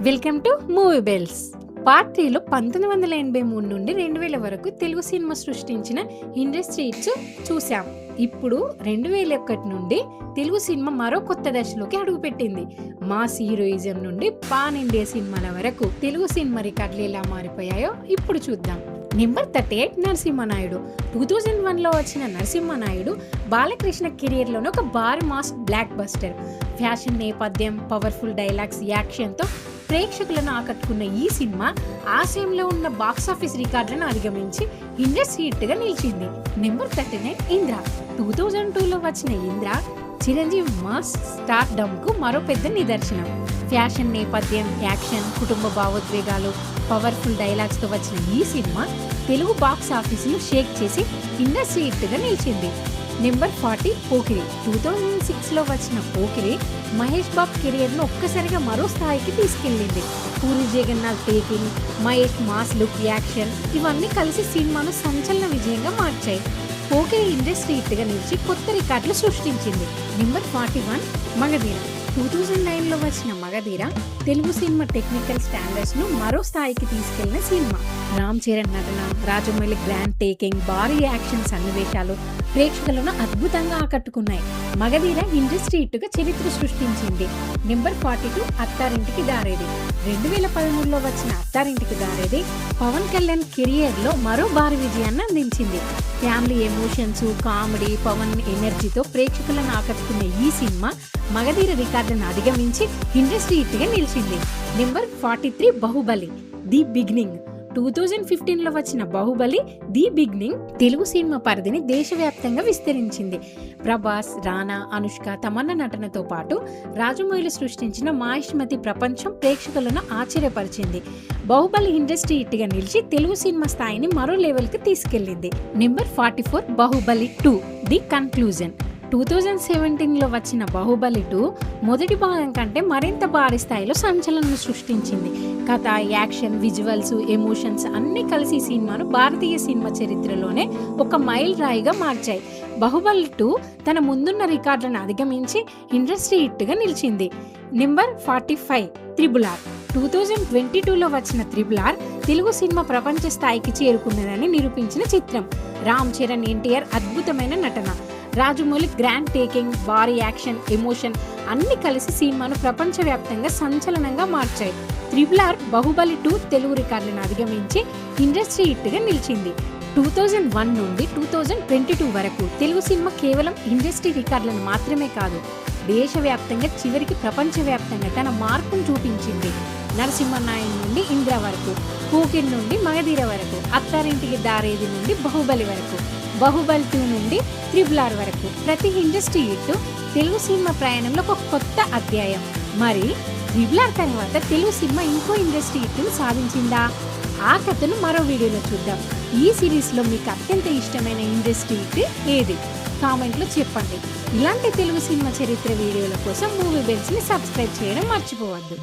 Welcome to Movie Bells. Part 3లో 1983 నుండి 2000 వరకు తెలుగు సినిమా సృష్టించిన ఇండస్ట్రీస్ చూసాం. ఇప్పుడు 2001 నుండి తెలుగు సినిమా మరో కొత్త దశలోకి అడుగుపెట్టింది. మాస్ హీరోయిజం నుండి పాన్ ఇండియా సినిమాల వరకు తెలుగు సినిమా రికార్డులు ఎలా మారిపోయాయో ఇప్పుడు చూద్దాం. నెంబర్ 38 నరసింహనాయుడు. 2001లో వచ్చిన నరసింహనాయుడు బాలకృష్ణ కెరియర్లోనే ఒక భారీ మాస్ బ్లాక్ బస్టర్. ఫ్యాషన్ నేపథ్యం, పవర్ఫుల్ డైలాగ్స్, యాక్షన్తో ప్రేక్షకులను ఆకట్టుకున్న ఈ సినిమా ఆశయంలో ఉన్న బాక్సాఫీస్ రికార్డులను అధిగమించి ఇండస్ట్రీ హిట్గా నిలిచింది. నెంబర్ 39 ఇంద్ర. 2002లో వచ్చిన ఇంద్ర చిరంజీవి మాస్ స్టార్ డమ్కు మరో పెద్ద నిదర్శనం. ఫ్యాషన్ నేపథ్యం, యాక్షన్, కుటుంబ భావోద్వేగాలు, పవర్ఫుల్ డైలాగ్స్తో వచ్చిన ఈ సినిమా తెలుగు బాక్స్ ఆఫీసును షేక్ చేసి ఇండస్ట్రీ హిట్గా నిలిచింది. నెంబర్ 40 పోకిరి. 2006లో వచ్చిన పోకిరి మహేష్ బాబు కెరియర్ను ఒక్కసారిగా మరో స్థాయికి తీసుకెళ్ళింది. Puri Jagannadh taking, Mahesh mass look, action ఇవన్నీ కలిసి సినిమాను సంచలన విజయంగా మార్చాయి. పోకిరి ఇండస్ట్రీ హిట్గా నిలిచి కొత్త రికార్డులు సృష్టించింది. నెంబర్ 41 మగధీర. 2009లో వచ్చిన మగధీర తెలుగు సినిమా టెక్నికల్ స్టాండర్డ్స్ను మరో స్థాయికి తీసుకెళ్లిన సినిమా. రామ్ చరణ్ నటన, రాజమౌళి గ్రాండ్ టేకింగ్, భారీ యాక్షన్ సన్నివేశాలు ప్రేక్షకులను అద్భుతంగా ఆకట్టుకున్నాయి. మగధీర ఇండస్ట్రీ హిట్గా చరిత్ర సృష్టించింది. నెంబర్ 42 అత్తారింటికి దారేది. 2013లో వచ్చిన అత్తారింటికి దారేది పవన్ కళ్యాణ్ కెరియర్లో మరో భారీ విజయాన్ని అందించింది. ఫ్యామిలీ ఎమోషన్స్, కామెడీ, పవన్ ఎనర్జీతో ప్రేక్షకులను ఆకట్టుకున్న ఈ సినిమా మగధీర రికార్డును అధిగమించి ఇండస్ట్రీ హిట్గా నిలిచింది. Number 43 Baahubali the beginning. 2015లో వచ్చిన బాహుబలి ది బిగినింగ్ తెలుగు సినిమా పరిధిని దేశవ్యాప్తంగా విస్తరించింది. ప్రభాస్, రానా, అనుష్క, తమన్నా నటనతో పాటు రాజమౌళి సృష్టించిన మహిష్మతి ప్రపంచం ప్రేక్షకులను ఆశ్చర్యపరిచింది. బాహుబలి ఇండస్ట్రీ హిట్గా నిలిచి తెలుగు సినిమా స్థాయిని మరో లెవెల్కి తీసుకెళ్లింది. Number 44 Baahubali 2 the conclusion. 2017లో వచ్చిన బాహుబలి 2 మొదటి భాగం కంటే మరింత భారీ స్థాయిలో సంచలనం సృష్టించింది. కథ, యాక్షన్, విజువల్స్, ఎమోషన్స్ అన్నీ కలిసి సినిమాను భారతీయ సినిమా చరిత్రలోనే ఒక మైల్ రాయిగా మార్చాయి. బాహుబలి 2 తన ముందున్న రికార్డులను అధిగమించి ఇండస్ట్రీ హిట్గా నిలిచింది. Number 45 triple R. 2022లో వచ్చిన త్రిబుల్ ఆర్ తెలుగు సినిమా ప్రపంచ స్థాయికి చేరుకున్నదని నిరూపించిన చిత్రం. రామ్ చరణ్, ఎన్టీఆర్ అద్భుతమైన నటన, రాజమౌళి గ్రాండ్ టేకింగ్, భారీ యాక్షన్, ఎమోషన్ అన్ని కలిసి సినిమాను ప్రపంచవ్యాప్తంగా సంచలనంగా మార్చాయి. త్రిబుల్ ఆర్ బాహుబలి 2 తెలుగు రికార్డులను అధిగమించి ఇండస్ట్రీ హిట్గా నిలిచింది. 2001 నుండి 2022 వరకు తెలుగు సినిమా కేవలం ఇండస్ట్రీ రికార్డులను మాత్రమే కాదు, దేశవ్యాప్తంగా చివరికి ప్రపంచవ్యాప్తంగా తన మార్పును చూపించింది. నరసింహనాయుడు నుండి ఇంద్ర వరకు, పోకిరి నుండి మగధీర వరకు, అత్తారింటికి దారేది నుండి బాహుబలి వరకు, బాహుబలి 2 నుండి త్రిబుల్ ఆర్ వరకు ప్రతి ఇండస్ట్రీ హిట్ తెలుగు సినిమా ప్రయాణంలో ఒక కొత్త అధ్యాయం. మరి త్రిబుల్ ఆర్ తర్వాత తెలుగు సినిమా ఇంకో ఇండస్ట్రీ హిట్ను సాధించిందా? ఆ కథను మరో వీడియోలో చూద్దాం. ఈ సిరీస్లో మీకు అత్యంత ఇష్టమైన ఇండస్ట్రీ హిట్ ఏది? కామెంట్లో చెప్పండి. ఇలాంటి తెలుగు సినిమా చరిత్ర వీడియోల కోసం మూవీ బెల్స్ని సబ్స్క్రైబ్ చేయడం మర్చిపోవద్దు.